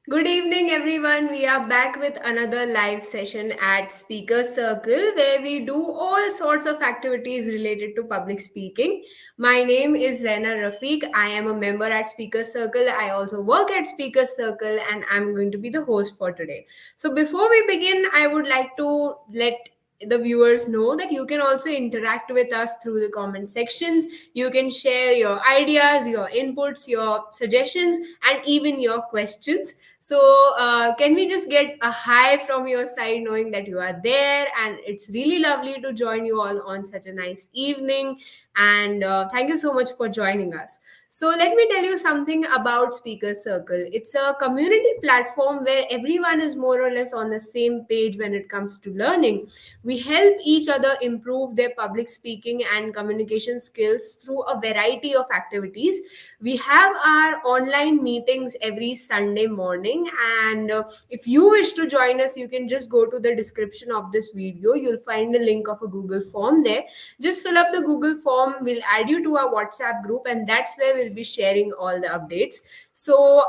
Good evening, everyone. We are back with another live session at Speaker Circle where we do all sorts of activities related to public speaking. My name is Zaina Rafique. I am a member at Speaker Circle. I also work at Speaker Circle and I'm going to be the host for today. So, before we begin, I would like to let the viewers know that you can also interact with us through the comment sections. You can share your ideas, your inputs, your suggestions, and even your questions. So, can we just get a hi from your side, knowing that you are there? And it's really lovely to join you all on such a nice evening. And thank you so much for joining us. So, let me tell you something about Speaker Circle. It's a community platform where everyone is more or less on the same page when it comes to learning. We help each other improve their public speaking and communication skills through a variety of activities. We have our online meetings every Sunday morning, and if you wish to join us, you can just go to the description of this video. You'll find a link of a Google form there. Just fill up the Google form. We'll add you to our WhatsApp group, and that's where we'll be sharing all the updates. So,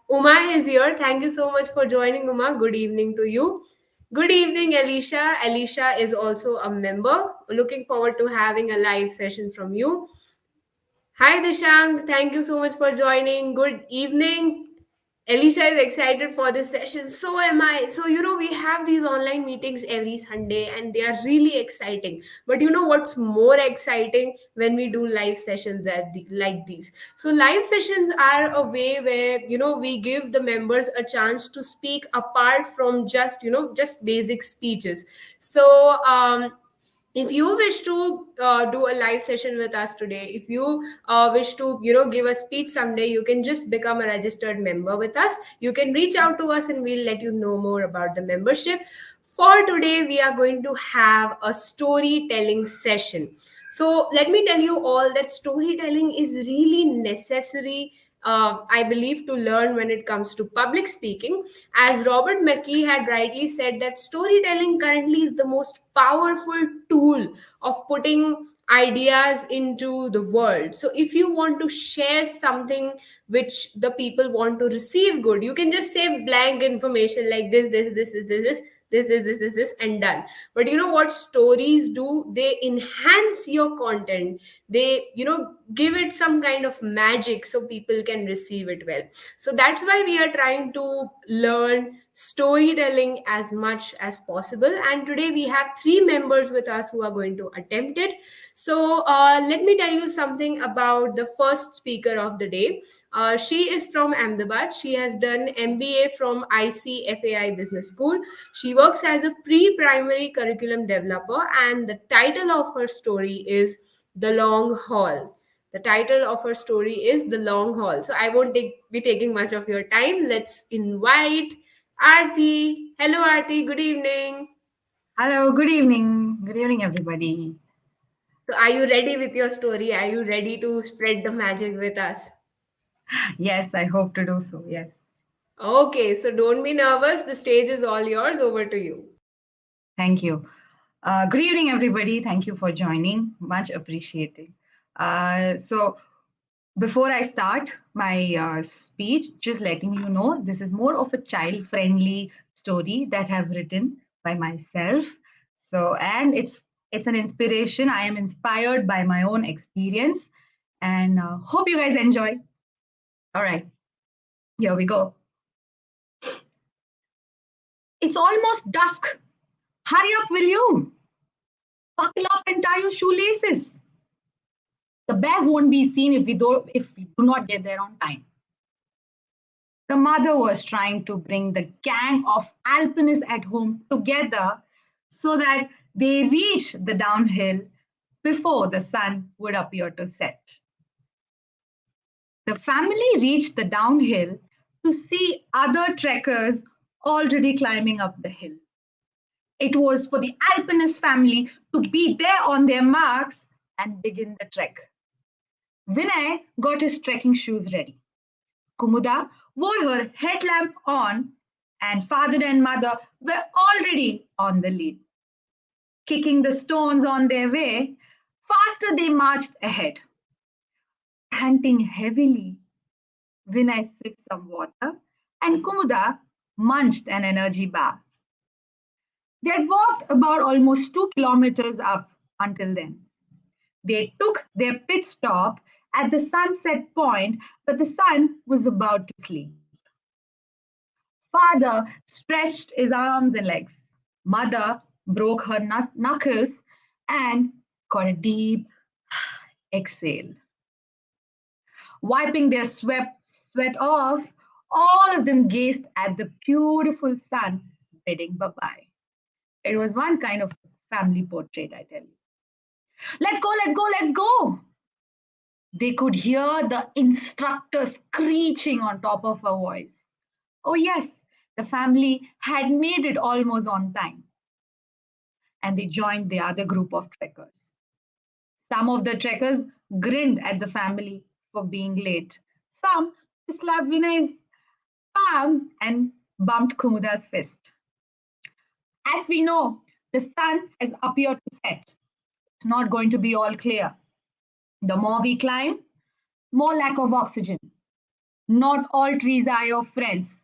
Uma is here. Thank you so much for joining, Uma. Good evening to you. Good evening, Alicia. Alicia is also a member. Looking forward to having a live session from you. Hi, Dishang. Thank you so much for joining. Good evening. Alicia is excited for this session. So am I. So, we have these online meetings every Sunday and they are really exciting. But you know what's more exciting when we do live sessions like these? So, live sessions are a way where, we give the members a chance to speak apart from just basic speeches. So, if you wish to do a live session with us today, if you wish to give a speech someday, you can just become a registered member with us. You can reach out to us and we'll let you know more about the membership. For today, we are going to have a storytelling session. So let me tell you all that storytelling is really necessary, I believe, to learn when it comes to public speaking. As Robert McKee had rightly said, that storytelling currently is the most powerful tool of putting ideas into the world. So if you want to share something which the people want to receive good, you can just say blank information like this, and done. But you know what stories do? They enhance your content. They give it some kind of magic so people can receive it well. So that's why we are trying to learn storytelling as much as possible. And today we have three members with us who are going to attempt it. So let me tell you something about the first speaker of the day. She is from Ahmedabad. She has done MBA from ICFAI Business School. She works as a pre primary curriculum developer, and the title of her story is The Long Haul. The title of her story is The Long Haul. So I won't be taking much of your time. Let's invite Aarthi. Hello, Aarthi. Good evening. Hello, good evening. Good evening, everybody. So, are you ready with your story? Are you ready to spread the magic with us? Yes, I hope to do so. Yes. Okay, so don't be nervous. The stage is all yours. Over to you. Thank you. Good evening, everybody. Thank you for joining. Much appreciated. So, before I start my speech, just letting you know this is more of a child friendly story that I've written by myself. So, and it's an inspiration. I am inspired by my own experience and hope you guys enjoy. All right, here we go. It's almost dusk. Hurry up, will you? Buckle up and tie your shoelaces. The bears won't be seen if we do not get there on time. The mother was trying to bring the gang of alpinists at home together so that they reach the downhill before the sun would appear to set. The family reached the downhill to see other trekkers already climbing up the hill. It was for the alpinist family to be there on their marks and begin the trek. Vinay got his trekking shoes ready. Kumuda wore her headlamp on, and father and mother were already on the lead. Kicking the stones on their way, faster they marched ahead. Panting heavily, Vinay sipped some water and Kumuda munched an energy bar. They had walked about almost 2 kilometers up until then. They took their pit stop at the sunset point, but the sun was about to sleep. Father stretched his arms and legs. Mother broke her knuckles and got a deep exhale. Wiping their sweat off, all of them gazed at the beautiful sun bidding bye bye. It was one kind of family portrait, I tell you. Let's go, let's go, let's go. They could hear the instructor screeching on top of her voice. Oh, yes, the family had made it almost on time, and they joined the other group of trekkers. Some of the trekkers grinned at the family for being late. Some slapped Vinay's palm and bumped Kumuda's fist. As we know, the sun has appeared to set. It's not going to be all clear. The more we climb, more lack of oxygen. Not all trees are your friends.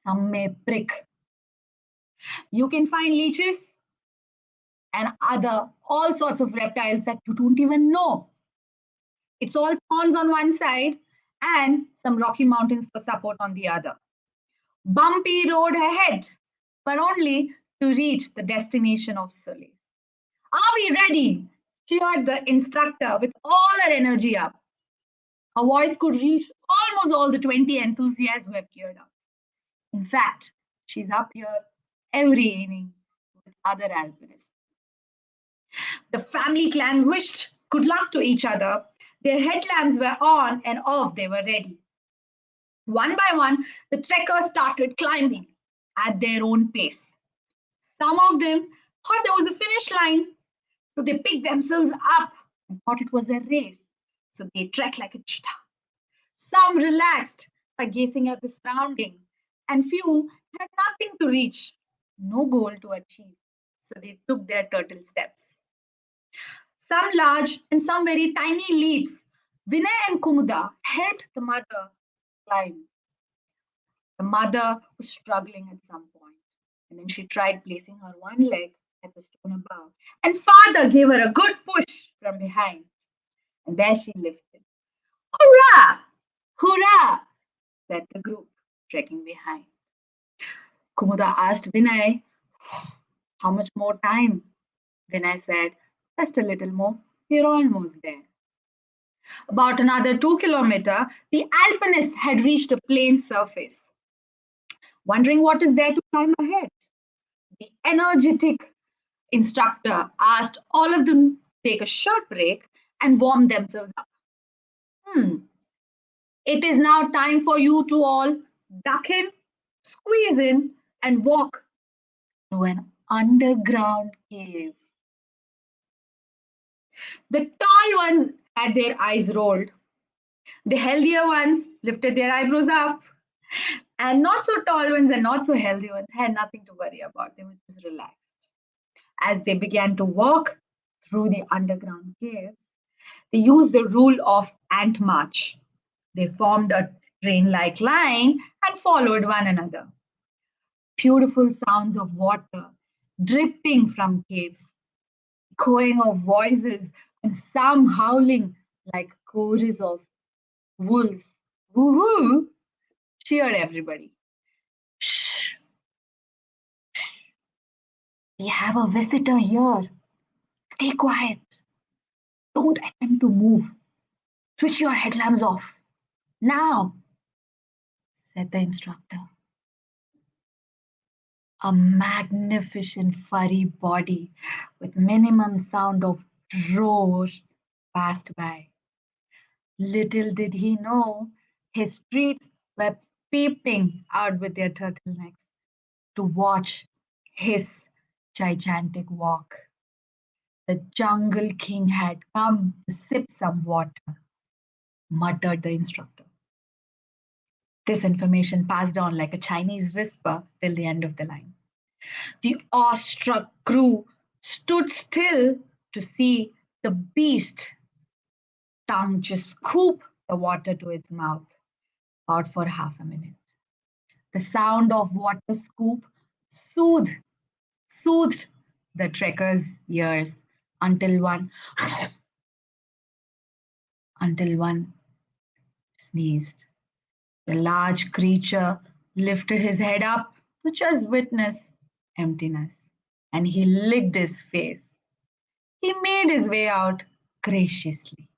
Some may prick. You can find leeches and other all sorts of reptiles that you don't even know. It's all thorns on one side and some rocky mountains for support on the other. Bumpy road ahead, but only to reach the destination of Solis. Are we ready? Cheered the instructor with all her energy up. Her voice could reach almost all the 20 enthusiasts who have geared up. In fact, she's up here every evening with other alpinists. The family clan wished good luck to each other. Their headlamps were on and off, they were ready. One by one, the trekkers started climbing at their own pace. Some of them thought there was a finish line, so they picked themselves up and thought it was a race. So they trekked like a cheetah. Some relaxed by gazing at the surroundings, and few had nothing to reach, no goal to achieve. So they took their turtle steps. Some large and some very tiny leaps. Vinay and Kumuda helped the mother climb. The mother was struggling at some point, and then she tried placing her one leg at the stone above. And father gave her a good push from behind, and there she lifted. Hurrah! Hurrah! Said the group, trekking behind. Kumuda asked Vinay, how much more time? Vinay said, just a little more. We're almost there. About another 2 kilometers, the alpinists had reached a plain surface. Wondering what is there to climb ahead, the energetic instructor asked all of them to take a short break and warm themselves up. It is now time for you to all duck in, squeeze in, and walk to an underground cave. The tall ones had their eyes rolled. The healthier ones lifted their eyebrows up. And not so tall ones and not so healthy ones had nothing to worry about. They were just relaxed. As they began to walk through the underground caves, they used the rule of ant march. They formed a train like line and followed one another. Beautiful sounds of water dripping from caves, echoing of voices, and some howling like chorus of wolves. Woohoo! Cheered everybody. Shh, we have a visitor here. Stay quiet. Don't attempt to move. Switch your headlamps off. Now, said the instructor. A magnificent furry body with minimum sound of roar passed by. Little did he know his streets were peeping out with their turtlenecks to watch his gigantic walk. The jungle king had come to sip some water, muttered the instructor. This information passed on like a Chinese whisper till the end of the line. The awestruck crew stood still to see the beast tongue just scoop the water to its mouth, about for half a minute. The sound of water scoop soothed, soothed the trekker's ears until one, until one sneezed. The large creature lifted his head up to just witness emptiness, and he licked his face. He made his way out graciously.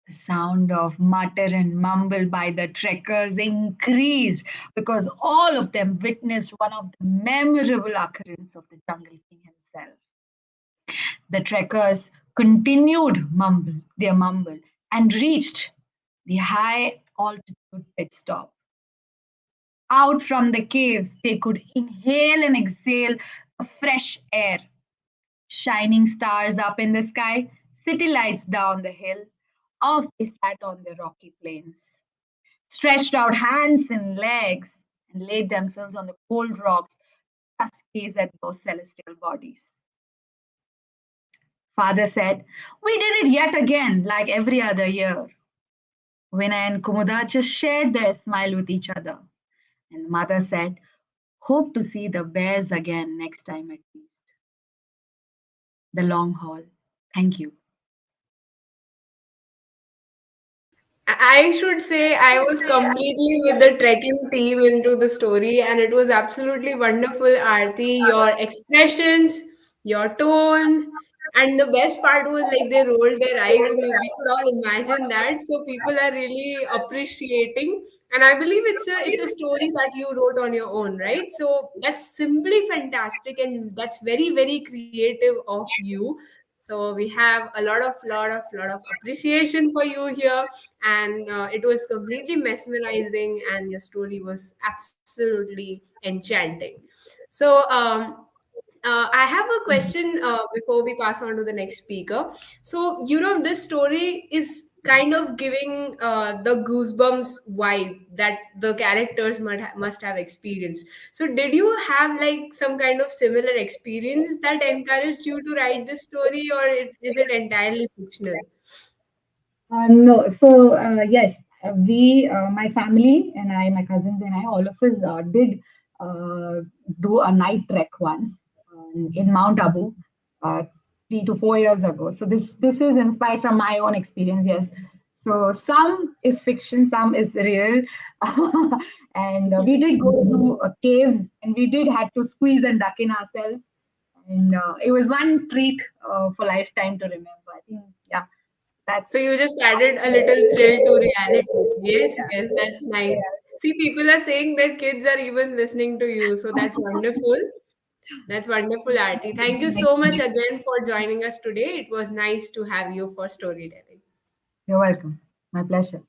The sound of mutter and mumble by the trekkers increased because all of them witnessed one of the memorable occurrences of the Jungle King himself. The trekkers continued their mumble and reached the high altitude pit stop. Out from the caves, they could inhale and exhale the fresh air. Shining stars up in the sky, city lights down the hill. Off they sat on the rocky plains, stretched out hands and legs, and laid themselves on the cold rocks to just gaze at those celestial bodies. Father said, "We did it yet again, like every other year." Vinay and Kumuda just shared their smile with each other. And mother said, "Hope to see the bears again next time at least." The long haul. Thank you. I should say I was completely with the trekking team into the story, and it was absolutely wonderful, Aarti. Your expressions, your tone, and the best part was like they rolled their eyes, and we could all imagine that. So people are really appreciating, and I believe it's a story that you wrote on your own, right? So that's simply fantastic, and that's very creative of you. So we have a lot of appreciation for you here, and it was completely mesmerizing, and your story was absolutely enchanting. So I have a question before we pass on to the next speaker. So, this story is kind of giving the goosebumps vibe that the characters must have experienced. So, did you have like some kind of similar experience that encouraged you to write this story, or is it entirely fictional? No, so yes, my family and I, my cousins and I, all of us did uh, do a night trek once in Mount Abu, uh, 3 to 4 years ago. So this is inspired from my own experience. Yes, so some is fiction, some is real, and we did go to caves, and we did had to squeeze and duck in ourselves, and it was one treat for lifetime to remember. I think, yeah, that's So you just added a little thrill to reality. Yes, yes, that's nice. See, people are saying that kids are even listening to you, so that's wonderful. That's wonderful, Aarti. Thank you so much again for joining us today. It was nice to have you for storytelling. You're welcome. My pleasure.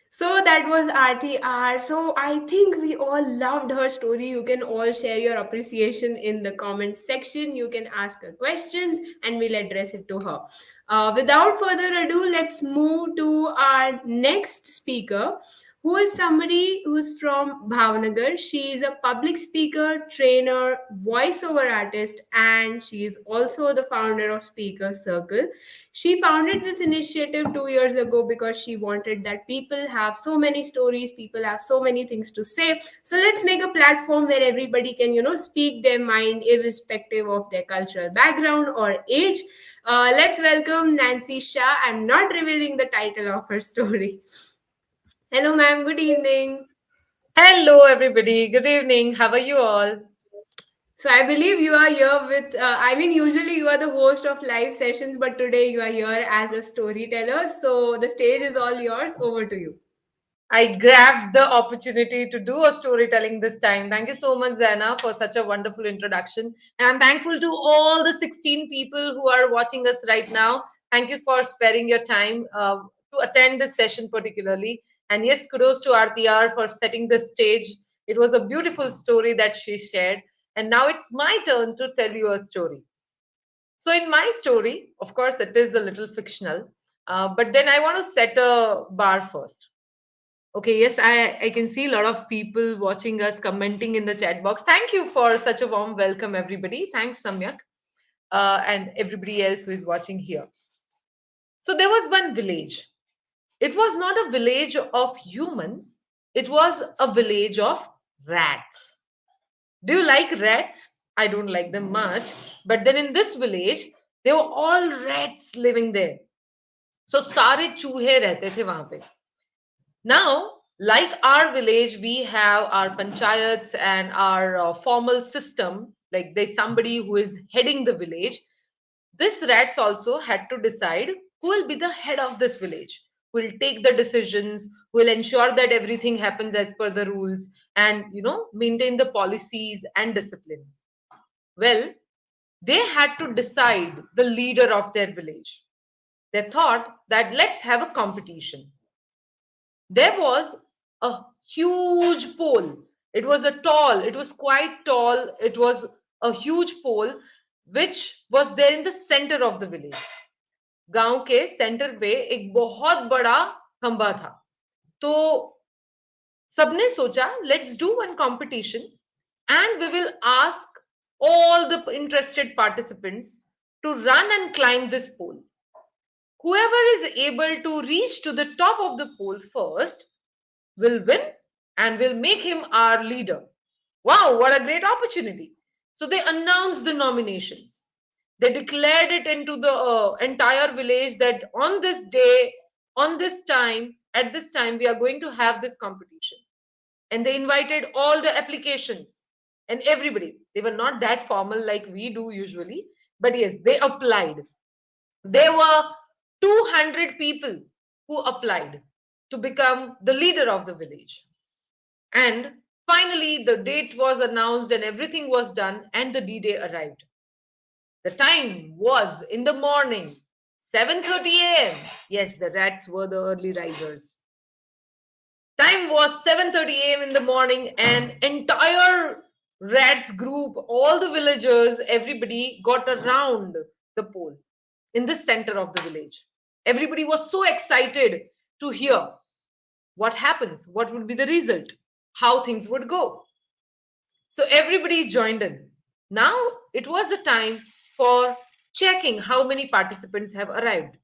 So that was Aarthi R. So I think we all loved her story. You can all share your appreciation in the comments section. You can ask her questions and we'll address it to her. Without further ado, let's move to our next speaker, who is somebody who's from Bhavnagar. She is a public speaker, trainer, voiceover artist, and she is also the founder of Speakers Circle. She founded this initiative 2 years ago because she wanted that people have so many stories, people have so many things to say. So let's make a platform where everybody can, speak their mind irrespective of their cultural background or age. Let's welcome Nancy Shah. I'm not revealing the title of her story. Hello, ma'am. Good evening. Hello, everybody. Good evening. How are you all? So I believe you are here with, usually you are the host of live sessions, but today you are here as a storyteller. So the stage is all yours. Over to you. I grabbed the opportunity to do a storytelling this time. Thank you so much, Zaina, for such a wonderful introduction. And I'm thankful to all the 16 people who are watching us right now. Thank you for sparing your time to attend this session, particularly. And yes, kudos to Aarthi R for setting the stage. It was a beautiful story that she shared. And now it's my turn to tell you a story. So, in my story, of course, it is a little fictional, but then I want to set a bar first. Okay, yes, I can see a lot of people watching us commenting in the chat box. Thank you for such a warm welcome, everybody. Thanks, Samyak, and everybody else who is watching here. So, there was one village. It was not a village of humans, it was a village of rats. Do you like rats? I don't like them much. But then in this village, they were all rats living there. So सारे चूहे रहते थे वहां पे. Now, like our village, we have our panchayats and our formal system. Like there's somebody who is heading the village. This rats also had to decide who will be the head of this village, who will take the decisions, who will ensure that everything happens as per the rules, and maintain the policies and discipline. Well, they had to decide the leader of their village. They thought that let's have a competition. There was a huge pole. It was quite tall. It was a huge pole which was there in the center of the village. गांव के centre पे एक बहुत बड़ा खंबा था. तो सबने सोचा let's do one competition and we will ask all the interested participants to run and climb this pole. Whoever is able to reach to the top of the pole first will win and will make him our leader. Wow, what a great opportunity. So they announced the nominations. They declared it into the entire village that on this day, on this time, at this time, we are going to have this competition. And they invited all the applications and everybody. They were not that formal like we do usually, but yes, they applied. There were 200 people who applied to become the leader of the village. And finally, the date was announced and everything was done, and the D-Day arrived. The time was in the morning, 7:30 a.m. Yes, the rats were the early risers. Time was 7:30 a.m. in the morning, and entire rats group, all the villagers, everybody got around the pole in the center of the village. Everybody was so excited to hear what happens, what would be the result, how things would go. So everybody joined in. Now it was the time for checking how many participants have arrived.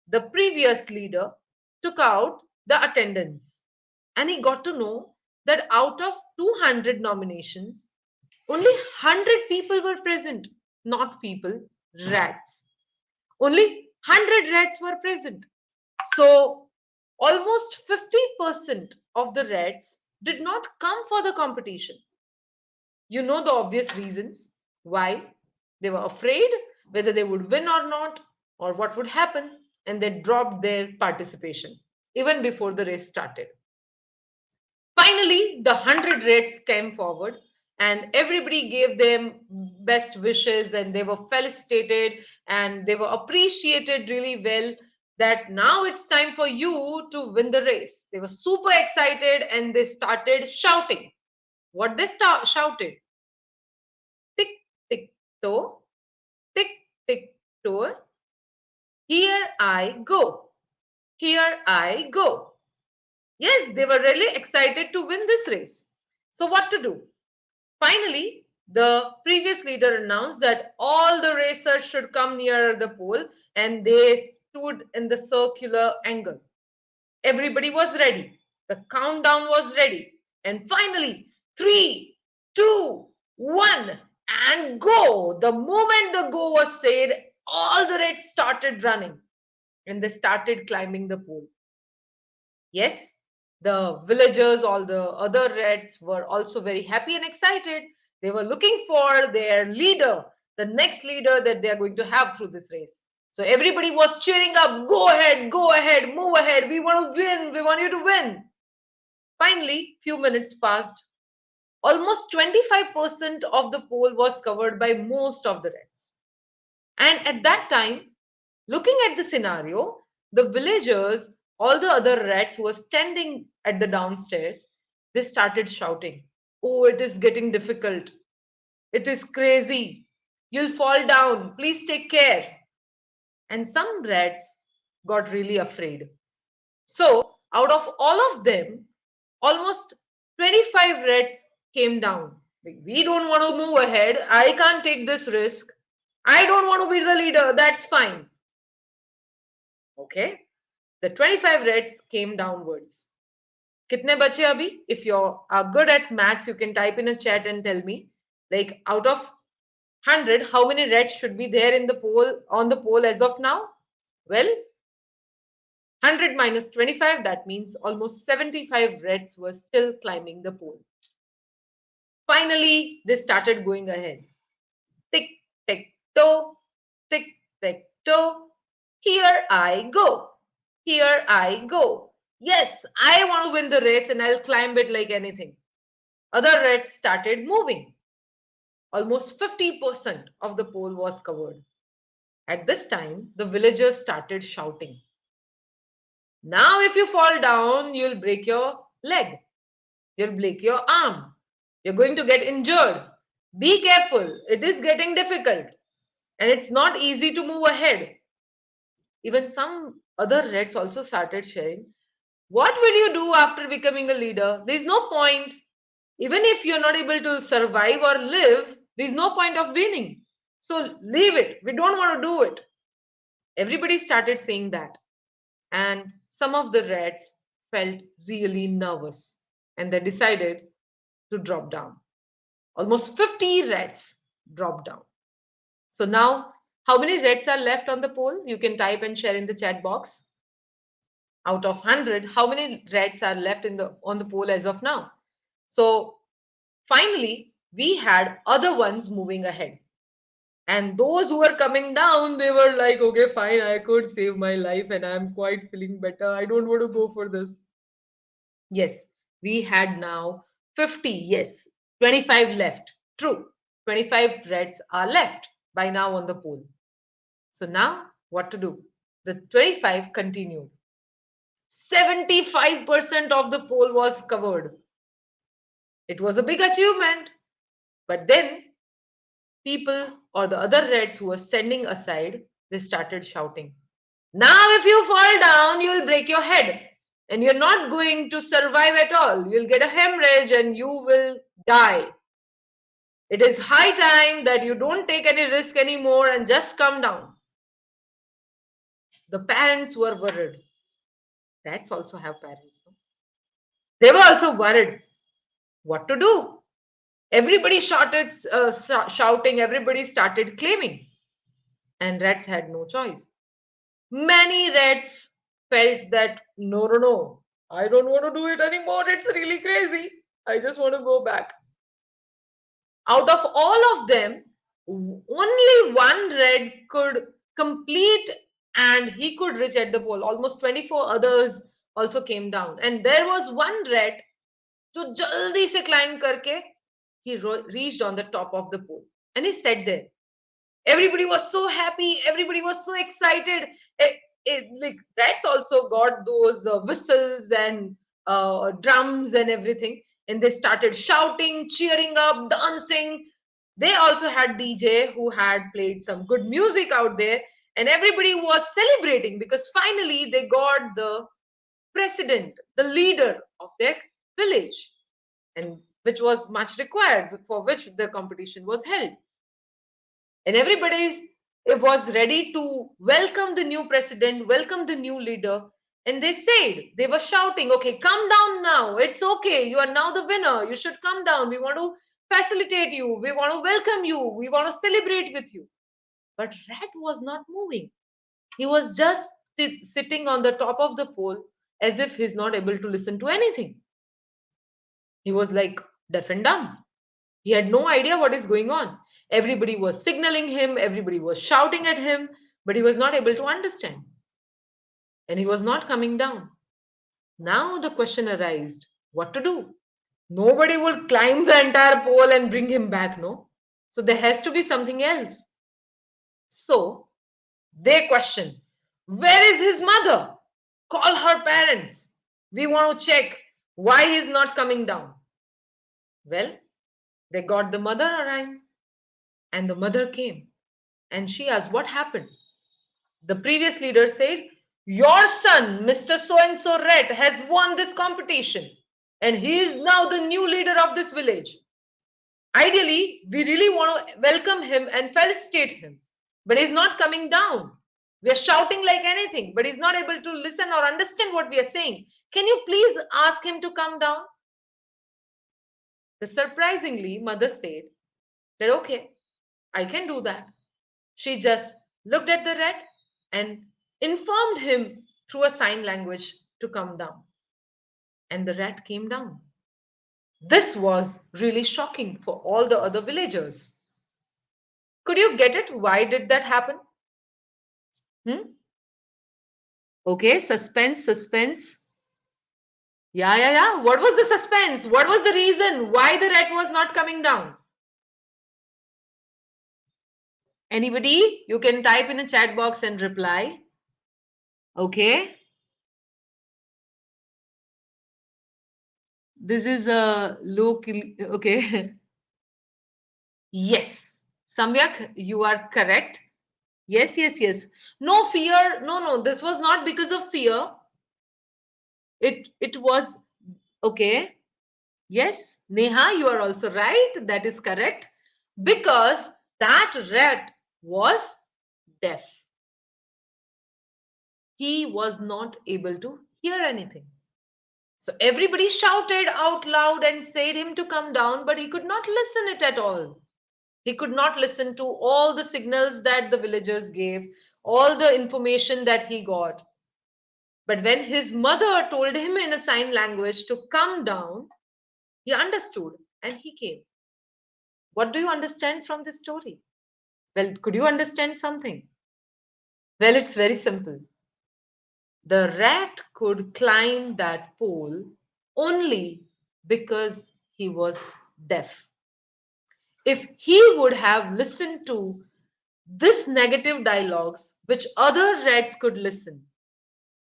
The previous leader took out the attendance and he got to know that out of 200 nominations, only 100 people were present. Not people, rats. Only 100 rats were present. So almost 50% of the rats did not come for the competition. You know the obvious reasons why. They were afraid whether they would win or not, or what would happen, and they dropped their participation even before the race started. Finally, the 100 rats came forward and everybody gave them best wishes and they were felicitated and they were appreciated really well that now it's time for you to win the race. They were super excited and they started shouting. What they shouted? Tick, tick, toe, tick, tick, toe. Here I go. Here I go. Yes, they were really excited to win this race. So, what to do? Finally, the previous leader announced that all the racers should come near the pole and they stood in the circular angle. Everybody was ready. The countdown was ready. And finally, three, two, one, and go. The moment the go was said, all the rats started running and they started climbing the pole. Yes, the villagers, all the other rats were also very happy and excited. They were looking for their leader, the next leader that they are going to have through this race. So everybody was cheering up, go ahead, move ahead. We want to win. We want you to win. Finally, few minutes passed. Almost 25% of the pole was covered by most of the rats. And at that time, looking at the scenario, the villagers, all the other rats who were standing at the downstairs, they started shouting, "Oh, it is getting difficult. It is crazy. You'll fall down. Please take care." And some rats got really afraid. So, out of all of them, almost 25 rats came down. We don't want to move ahead. I can't take this risk. I don't want to be the leader. That's fine. Okay. The 25 reds came downwards. Kitne bache abhi? If you are good at maths, you can type in a chat and tell me. Like out of 100, how many reds should be there in the pole on the pole as of now? Well, 100 minus 25, that means almost 75 reds were still climbing the pole. Finally, they started going ahead. Tick, tick, toe, tick, tick, toe. Here I go. Here I go. Yes, I want to win the race and I'll climb it like anything. Other reds started moving. Almost 50% of the pole was covered. At this time, the villagers started shouting. Now, if you fall down, you'll break your leg. You'll break your arm. You're going to get injured. Be careful. It is getting difficult. And it's not easy to move ahead. Even some other reds also started sharing. What will you do after becoming a leader? There's no point. Even if you're not able to survive or live, there's no point of winning. So leave it. We don't want to do it. Everybody started saying that. And some of the rats felt really nervous and they decided to drop down. Almost 50 rats dropped down. So now, how many rats are left on the pole? You can type and share in the chat box. Out of 100, how many rats are left on the pole as of now? So finally, we had other ones moving ahead. And those who were coming down, they were like, okay, fine, I could save my life and I'm quite feeling better. I don't want to go for this. Yes, we had now 50. Yes, 25 left. True, 25 reds are left by now on the pole. So now what to do? The 25 continued. 75% of the pole was covered. It was a big achievement. But then people or the other reds who were standing aside, they started shouting. Now, if you fall down, you'll break your head and you're not going to survive at all. You'll get a hemorrhage and you will die. It is high time that you don't take any risk anymore and just come down. The parents were worried. Rats also have parents. No? They were also worried. What to do? Everybody started shouting, everybody started claiming. And rats had no choice. Many rats felt that no, I don't want to do it anymore. It's really crazy. I just want to go back. Out of all of them, only one red could complete and he could reach at the pole. Almost 24 others also came down. And there was one red जो जल्दी से climb करके he reached on the top of the pole and he sat there. Everybody was so happy, everybody was so excited. Like rats also got those whistles and drums and everything, and they started shouting, cheering up, dancing. They also had DJ who had played some good music out there, and everybody was celebrating because finally they got the president, the leader of their village, and which was much required, for which the competition was held. And everybody was ready to welcome the new president, welcome the new leader. And they said, they were shouting, okay, come down now. It's okay. You are now the winner. You should come down. We want to facilitate you. We want to welcome you. We want to celebrate with you. But Rat was not moving. He was just sitting on the top of the pole as if he's not able to listen to anything. He was like deaf and dumb. He had no idea what is going on. Everybody was signaling him, everybody was shouting at him, but he was not able to understand. And he was not coming down. Now the question arose, what to do? Nobody would climb the entire pole and bring him back, no? So there has to be something else. So they questioned, where is his mother? Call her parents. We want to check why he is not coming down. Well, they got the mother around, and the mother came and she asked, what happened? The previous leader said, your son, Mr. So and so Red, has won this competition and he is now the new leader of this village. Ideally, we really want to welcome him and felicitate him, but he's not coming down. We are shouting like anything, but he's not able to listen or understand what we are saying. Can you please ask him to come down? The surprisingly, mother said that, okay, I can do that. She just looked at the rat and informed him through a sign language to come down. And the rat came down. This was really shocking for all the other villagers. Could you get it? Why did that happen? Hmm? Okay, suspense, suspense. Yeah. What was the suspense? What was the reason why the rat was not coming down? Anybody? You can type in a chat box and reply. Okay. This is a local. Okay. Yes. Samyak, you are correct. Yes. No fear. No. This was not because of fear. It was okay. Yes, Neha, you are also right. That is correct. Because that rat was deaf. He was not able to hear anything. So everybody shouted out loud and said him to come down, but he could not listen it at all. He could not listen to all the signals that the villagers gave, all the information that he got. But when his mother told him in a sign language to come down, he understood and he came. What do you understand from this story? Well, could you understand something? Well, it's very simple. The rat could climb that pole only because he was deaf. If he would have listened to this negative dialogues, which other rats could listen,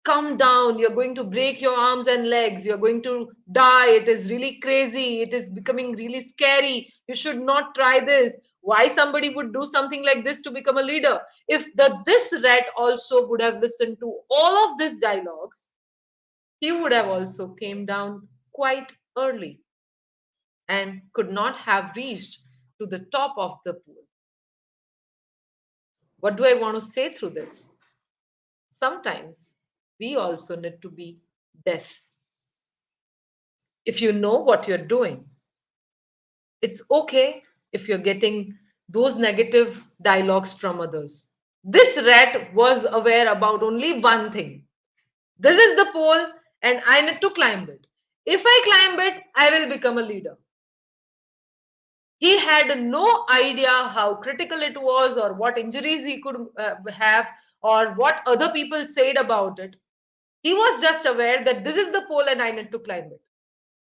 come down, you're going to break your arms and legs, you're going to die, it is really crazy, it is becoming really scary, you should not try this. Why somebody would do something like this to become a leader? If this rat also would have listened to all of these dialogues, he would have also came down quite early and could not have reached to the top of the pool. What do I want to say through this? Sometimes we also need to be deaf. If you know what you're doing, it's okay if you're getting those negative dialogues from others. This rat was aware about only one thing. This is the pole and I need to climb it. If I climb it, I will become a leader. He had no idea how critical it was or what injuries he could have or what other people said about it. He was just aware that this is the pole and I need to climb it.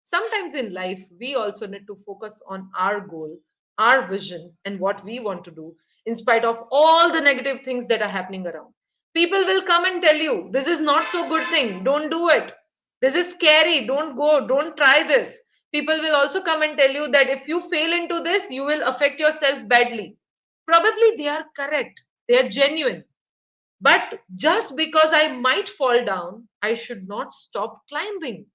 Sometimes in life, we also need to focus on our goal, our vision, and what we want to do, in spite of all the negative things that are happening around. People will come and tell you, this is not so good thing, don't do it. This is scary, don't go, don't try this. People will also come and tell you that if you fail into this, you will affect yourself badly. Probably they are correct, they are genuine. But just because I might fall down, I should not stop climbing.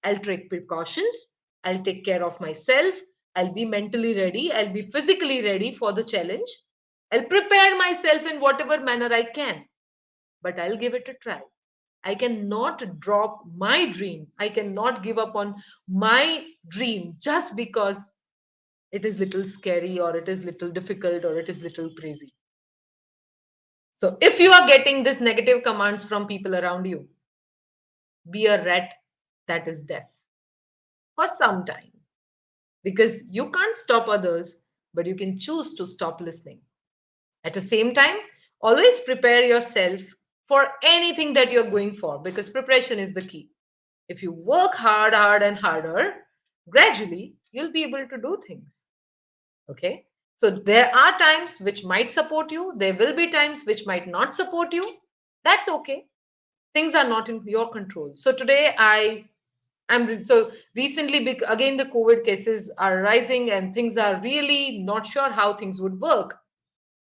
I'll take precautions. I'll take care of myself. I'll be mentally ready. I'll be physically ready for the challenge. I'll prepare myself in whatever manner I can, but I'll give it a try. I cannot drop my dream. I cannot give up on my dream just because it is little scary or it is little difficult or it is little crazy. So if you are getting this negative commands from people around you, be a rat that is deaf for some time, because you can't stop others, but you can choose to stop listening. At the same time, always prepare yourself for anything that you're going for, because preparation is the key. If you work hard and harder, gradually you'll be able to do things. Okay. So there are times which might support you, there will be times which might not support you. That's okay. Things are not in your control. So today so recently, again, the COVID cases are rising and things are really not sure how things would work.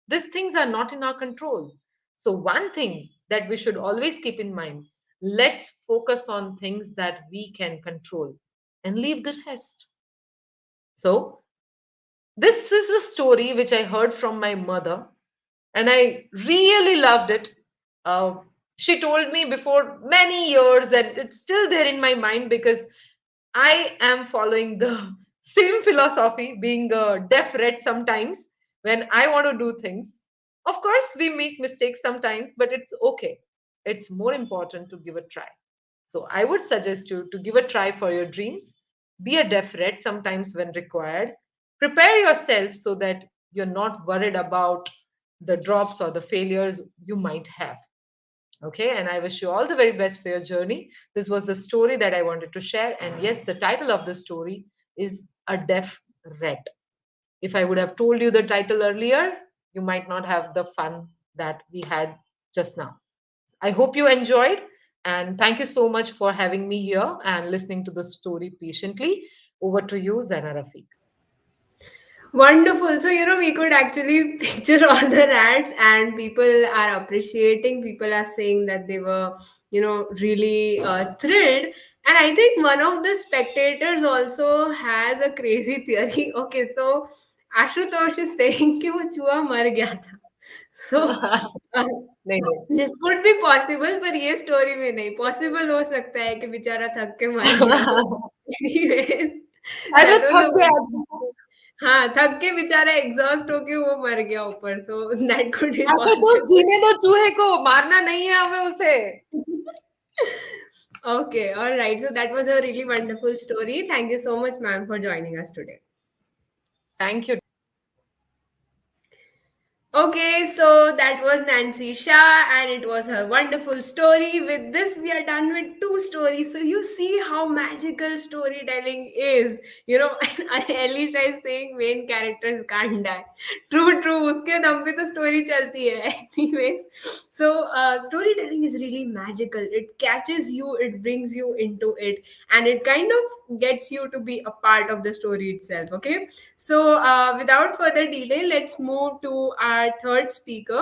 These things are not in our control. So one thing that we should always keep in mind, let's focus on things that we can control and leave the rest. So this is a story which I heard from my mother. and I really loved it. Uh, she told me before many years, and it's still there in my mind because I am following the same philosophy, being a deaf red sometimes when I want to do things. Of course, we make mistakes sometimes, but it's okay. It's more important to give a try. So I would suggest you to give a try for your dreams. Be a deaf red sometimes when required. Prepare yourself so that you're not worried about the drops or the failures you might have. Okay, and I wish you all the very best for your journey. This was the story that I wanted to share. And yes, the title of the story is A Deaf Red. If I would have told you the title earlier, you might not have the fun that we had just now. I hope you enjoyed. And thank you so much for having me here and listening to the story patiently. Over to you, Zaina Rafique. Wonderful. So, we could actually picture all the rats, and people are appreciating. People are saying that they were, really thrilled. And I think one of the spectators also has a crazy theory. Okay, so Ashutosh is saying कि वो चूहा मर गया था. So, uh, नहीं नहीं this could be possible, पर ये स्टोरी में नहीं पॉसिबल हो सकता है कि बेचारा थक के मर गया हो. Anyways, अरे that was थक a गया wonderful. हाँ, थक के बेचारा एग्जॉस्ट होके वो मर गया ऊपर. सो दैट कुड बी अच्छा तो पॉसिबल. जीने दो चूहे को मारना नहीं है हमें उसे Okay, all right. So that was a really wonderful story. Thank you so much, ma'am, for joining us today. Thank you Okay, so that was Nancy Shah, and it was her wonderful story. With this, we are done with two stories. So you see how magical storytelling is. And Elisha is saying main characters can't die. True, true. उसके दम पे तो story चलती है. Anyways, so storytelling is really magical. It catches you, it brings you into it, and it kind of gets you to be a part of the story itself. Okay. So, without further delay, let's move to our third speaker,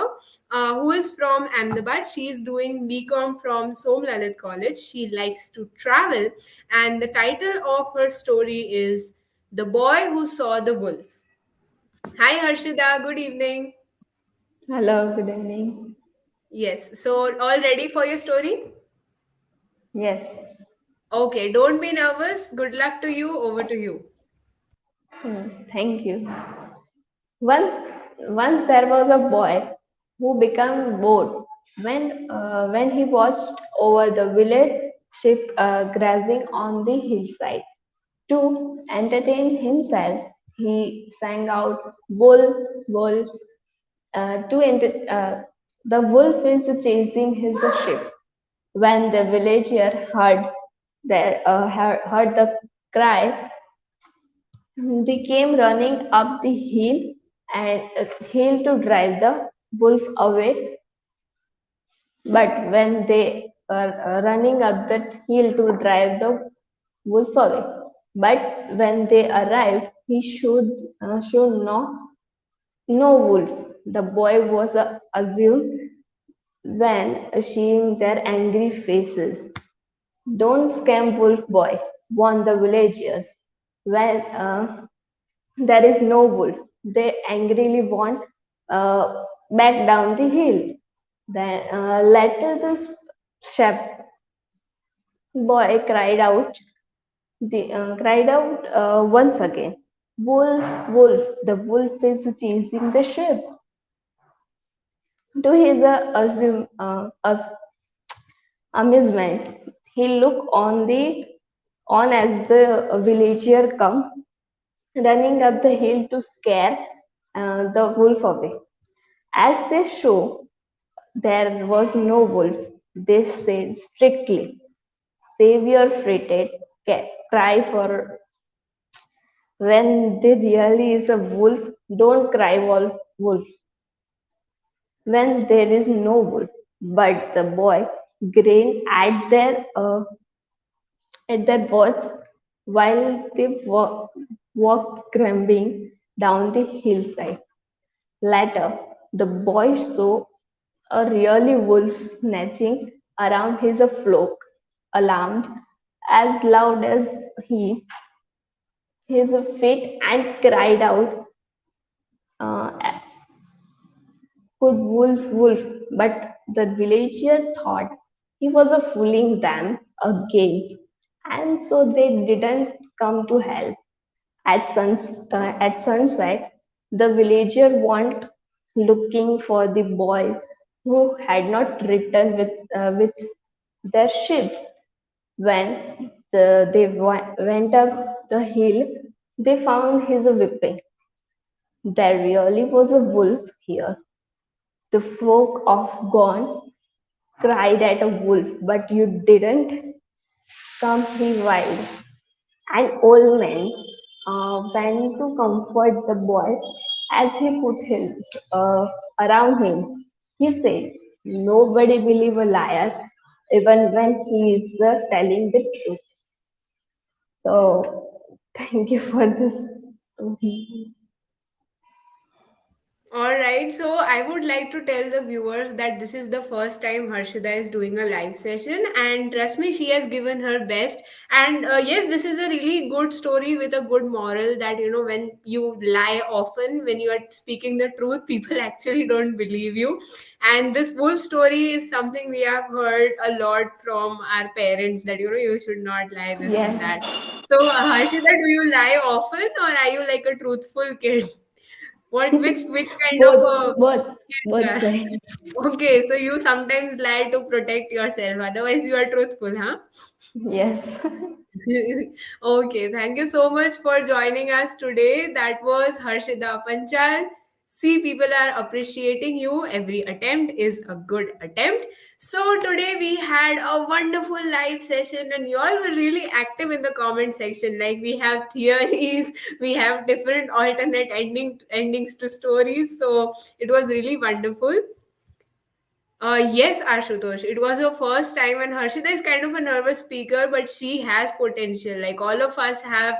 who is from Ahmedabad. She is doing BCom from Somlalit College. She likes to travel, and the title of her story is The Boy Who Saw the Wolf. Hi, Harshida. Good evening. Hello, good evening. Yes. So, all ready for your story? Yes, Okay. Don't be nervous. Good luck to you. Over to you. thank you. Once, once there was a boy who became bored when he watched over the village sheep grazing on the hillside. To entertain himself, he sang out, "Wolf, wolf!" The wolf is chasing his sheep. When the villager heard the cry, they came running up the hill to drive the wolf away. But when they were running up that hill to drive the wolf away, but when they arrived, he showed no wolf. The boy was assumed when seeing their angry faces. "Don't scam, wolf boy," warned the villagers. When there is no wolf, they angrily want back down the hill. Then later the shepherd boy cried out once again, "Wolf, wolf!" The wolf is chasing the sheep. To his amusement, he looked on as the villager come running up the hill to scare the wolf away. As they show there was no wolf, they said strictly, "Save your fretted cry for when there really is a wolf. Don't cry, wolf, wolf, when there is no wolf." But the boy grinned at their words while they walked grumbling down the hillside. Later, the boy saw a really wolf snatching around his flock, alarmed as loud as his feet, and cried out, uh, could wolf wolf, but the villager thought he was a fooling them again, and so they didn't come to help. At sunset, the villager went looking for the boy who had not returned with their ships. When went up the hill, they found his whipping. There really was a wolf here. The folk of Gone cried at a wolf, but you didn't come he wild. An old man went to comfort the boy as he put his around him. He said, "Nobody believe a liar, even when he is telling the truth." So, thank you for this. All right, so I would like to tell the viewers that this is the first time Harshida is doing a live session, and trust me, she has given her best. And yes, this is a really good story with a good moral that when you lie often, when you are speaking the truth, people actually don't believe you. And this wolf story is something we have heard a lot from our parents that you should not lie, this and Yes, that. So, Harshida, do you lie often, or are you like a truthful kid? Which kind of both, a both, kid you both are? say Okay, so you sometimes lie to protect yourself, otherwise you are truthful, huh? yes. Okay, thank you so much for joining us today. That was Harshida Panchal. See, people are appreciating you. Every attempt is a good attempt. So, today we had a wonderful live session, and you all were really active in the comment section. Like, we have theories, we have different alternate endings to stories. So, it was really wonderful. Yes, Ashutosh. It was her first time, and Harshita is kind of a nervous speaker, but she has potential. Like all of us have,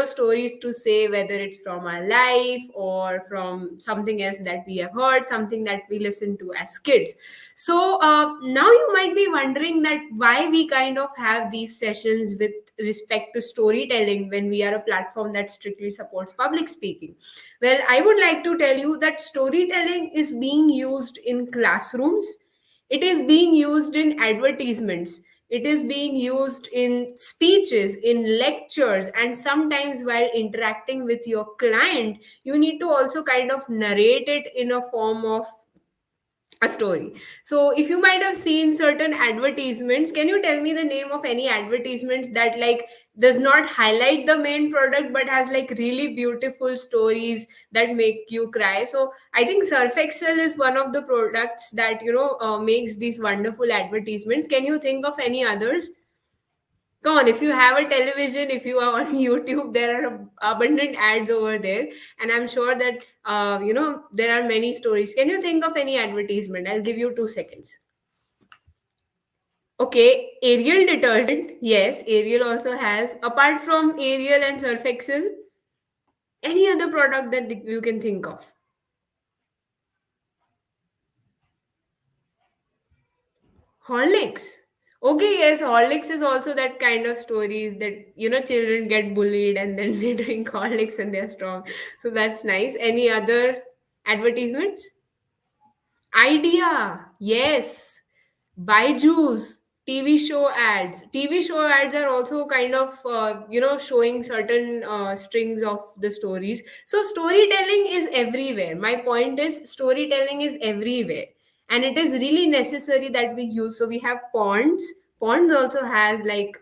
stories to say, whether it's from our life or from something else that we have heard, something that we listened to as kids. So now you might be wondering that why we kind of have these sessions with respect to storytelling when we are a platform that strictly supports public speaking. Well, I would like to tell you that storytelling is being used in classrooms, it is being used in advertisements, it is being used in speeches, in lectures, and sometimes while interacting with your client, you need to also kind of narrate it in a form of a story. So, if you might have seen certain advertisements, can you tell me the name of any advertisements that like does not highlight the main product but has like really beautiful stories that make you cry? So, I think Surf Excel is one of the products that makes these wonderful advertisements. Can you think of any others? Come on, if you have a television, if you are on YouTube, there are abundant ads over there, and I'm sure that there are many stories. Can you think of any advertisement? I'll give you 2 seconds. Okay, Ariel detergent. Yes, Ariel also has. Apart from Ariel and Surf Excel, any other product that you can think of? Horlicks. Okay, yes, Horlicks is also that kind of stories that children get bullied and then they drink Horlicks and they're strong. So that's nice. Any other advertisements? Idea. Yes. Byju's TV show ads. TV show ads are also kind of showing certain strings of the stories. So storytelling is everywhere. My point is storytelling is everywhere, and it is really necessary that we use. So we have ponds. Ponds also has like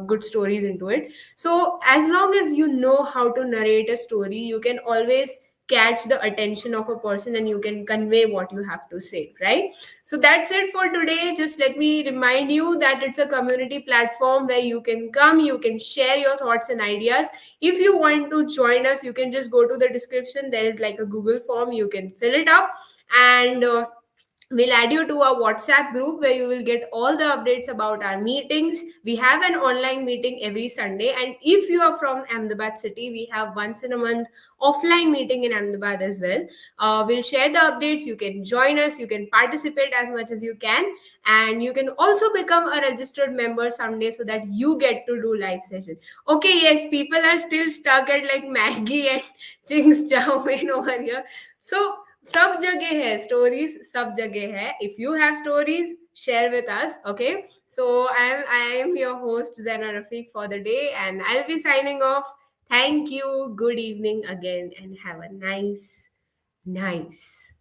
good stories into it. So as long as you know how to narrate a story, you can always catch the attention of a person and you can convey what you have to say, right? So that's it for today. Just let me remind you that it's a community platform where you can come, you can share your thoughts and ideas. If you want to join us, you can just go to the description. There is like a Google form, you can fill it up, and we'll add you to our WhatsApp group where you will get all the updates about our meetings. We have an online meeting every Sunday, and if you are from Ahmedabad city, we have once in a month offline meeting in Ahmedabad as well. We'll share the updates. You can join us, you can participate as much as you can, and you can also become a registered member someday so that you get to do live session. Okay, yes, people are still stuck at like Maggie and Ching's Chow mein over here. So सब जगह है, stories सब जगह है. If you have stories, share with us. Okay, so I am your host Zaina Rafique for the day, and I'll be signing off. Thank you, good evening again, and have a nice